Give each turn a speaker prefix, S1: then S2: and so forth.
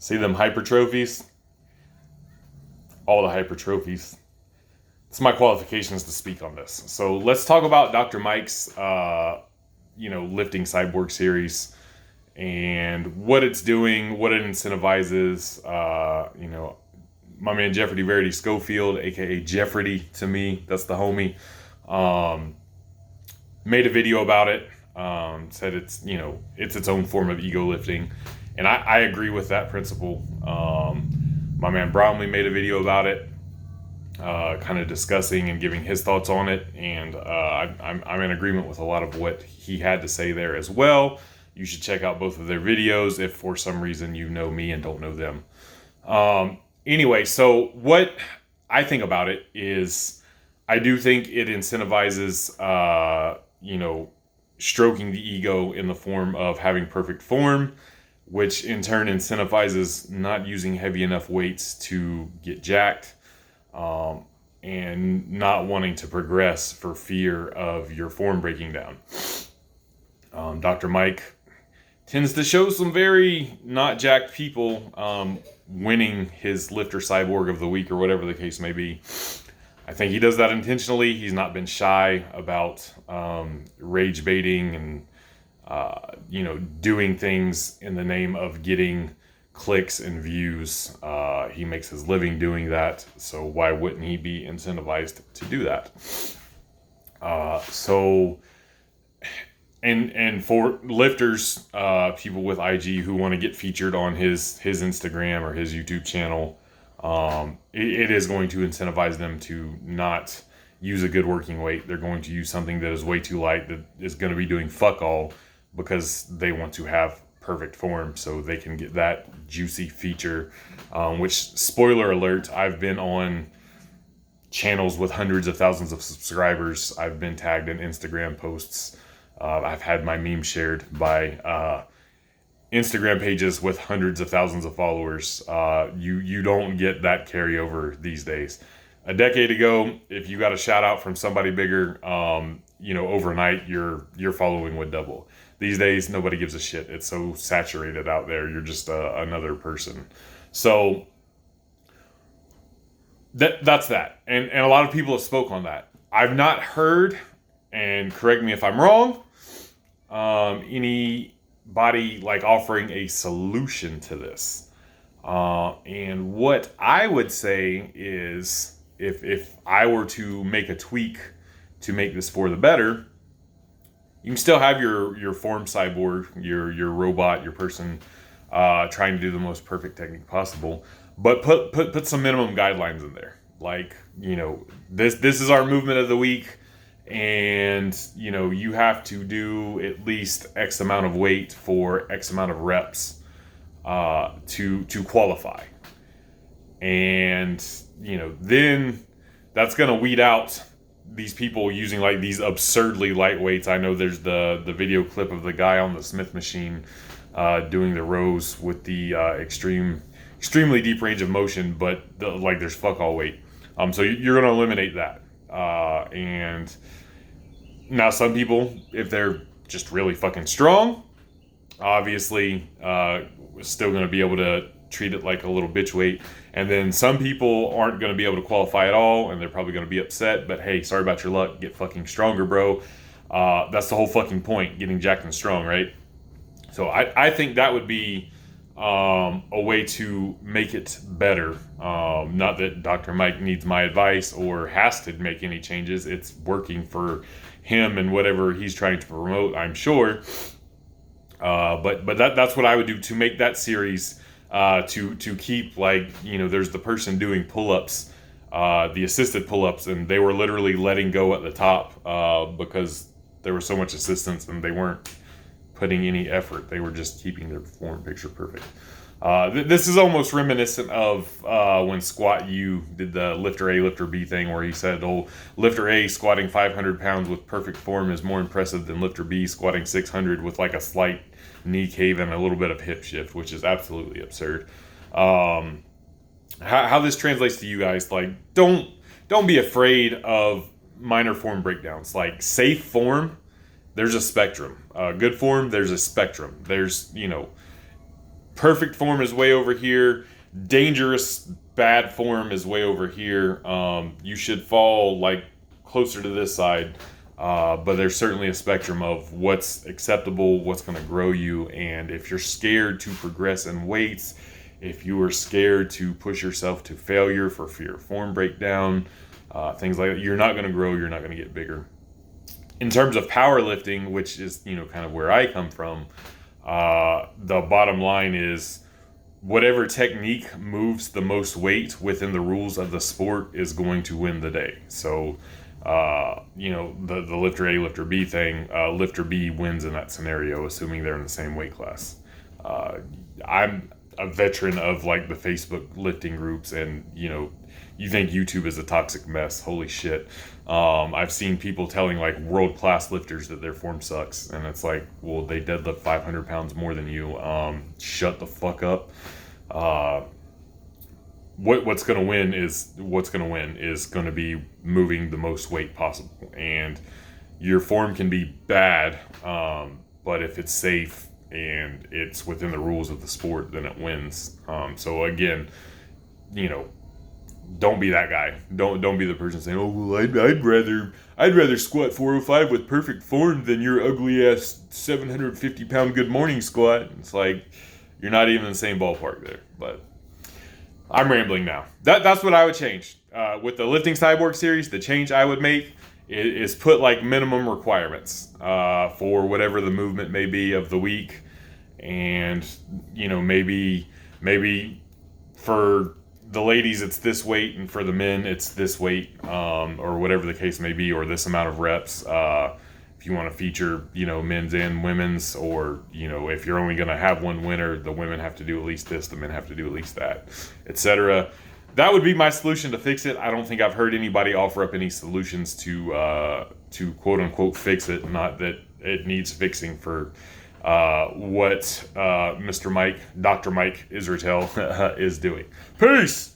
S1: See them hypertrophies? All the hypertrophies. It's my qualifications to speak on this. So let's talk about Dr. Mike's, lifting Cyborg series and what it's doing, what it incentivizes. My man Jeffrey Verity Schofield, aka Jeffrey to me, that's the homie, made a video about it. Said it's its own form of ego lifting, and I agree with that principle. My man Bromley made a video about it, kind of discussing and giving his thoughts on it, and I'm in agreement with a lot of what he had to say there as well. You should check out both of their videos if for some reason you know me and don't know them. Anyway, so what I think about it is I do think it incentivizes, stroking the ego in the form of having perfect form, which in turn incentivizes not using heavy enough weights to get jacked, and not wanting to progress for fear of your form breaking down. Dr. Mike tends to show some very not jacked people winning his Lifter Cyborg of the Week or whatever the case may be. I think he does that intentionally. He's not been shy about rage baiting and doing things in the name of getting clicks and views. He makes his living doing that, so why wouldn't he be incentivized to do that? And for lifters, people with IG who want to get featured on his Instagram or his YouTube channel, it is going to incentivize them to not use a good working weight. They're going to use something that is way too light, that is going to be doing fuck all, because they want to have perfect form so they can get that juicy feature, which, spoiler alert, I've been on channels with hundreds of thousands of subscribers. I've been tagged in Instagram posts. I've had my meme shared by Instagram pages with hundreds of thousands of followers. You don't get that carryover these days. A decade ago, if you got a shout out from somebody bigger, overnight your following would double. These days, nobody gives a shit. It's so saturated out there. You're just another person. So that's that. And a lot of people have spoke on that. I've not heard, and correct me if I'm wrong, anybody like offering a solution to this. And what I would say is, if I were to make a tweak to make this for the better, you can still have your form cyborg, your robot, your person, trying to do the most perfect technique possible, but put some minimum guidelines in there. Like, this is our movement of the week, and you have to do at least X amount of weight for X amount of reps to qualify. And then that's gonna weed out these people using like these absurdly light weights. I know there's the video clip of the guy on the Smith machine doing the rows with the extremely deep range of motion, but there's fuck all weight. So you're gonna eliminate that. And now some people, if they're just really fucking strong, obviously still gonna be able to treat it like a little bitch weight. And then some people aren't going to be able to qualify at all, and they're probably going to be upset, but hey, sorry about your luck, get fucking stronger, bro. That's the whole fucking point, getting jacked and strong, right? So I think that would be a way to make it better. Not that Dr. Mike needs my advice or has to make any changes. It's working for him and whatever he's trying to promote, I'm sure. But that's what I would do to make that series, to keep, there's the person doing pull-ups, the assisted pull-ups, and they were literally letting go at the top because there was so much assistance and they weren't putting any effort. They were just keeping their form picture perfect. This is almost reminiscent of when Squat U did the Lifter A, Lifter B thing, where he said, Lifter A squatting 500 pounds with perfect form is more impressive than Lifter B squatting 600 with like a slight knee cave and a little bit of hip shift, which is absolutely absurd. How this translates to you guys, don't be afraid of minor form breakdowns. Like, safe form, there's a spectrum. Good form, there's a spectrum. There's, perfect form is way over here. Dangerous bad form is way over here. You should fall like closer to this side. But there's certainly a spectrum of what's acceptable, what's going to grow you, and if you're scared to progress in weights, if you are scared to push yourself to failure for fear of form breakdown, things like that, you're not going to grow, you're not going to get bigger. In terms of powerlifting, which is, kind of where I come from, the bottom line is whatever technique moves the most weight within the rules of the sport is going to win the day. So, the lifter A, lifter B thing, lifter B wins in that scenario, assuming they're in the same weight class. I'm a veteran of like the Facebook lifting groups, and you think YouTube is a toxic mess. Holy shit. I've seen people telling like world-class lifters that their form sucks, and it's like, well, they deadlift 500 pounds more than you. Shut the fuck up. What's going to win is going to be moving the most weight possible. And your form can be bad, but if it's safe and it's within the rules of the sport, then it wins. So again, don't be that guy. Don't be the person saying, "Oh, well, I'd rather squat 405 with perfect form than your ugly ass 750 pound good morning squat." It's like you're not even in the same ballpark there. But I'm rambling now. That's what I would change with the Lifting Cyborg series. The change I would make is put like minimum requirements for whatever the movement may be of the week, and maybe for the ladies it's this weight, and for the men it's this weight, or whatever the case may be, or this amount of reps. If you want to feature, men's and women's, or, if you're only going to have one winner, the women have to do at least this, the men have to do at least that, etc. That would be my solution to fix it. I don't think I've heard anybody offer up any solutions to quote unquote fix it. Not that it needs fixing for what Dr. Mike Israetel is doing. Peace!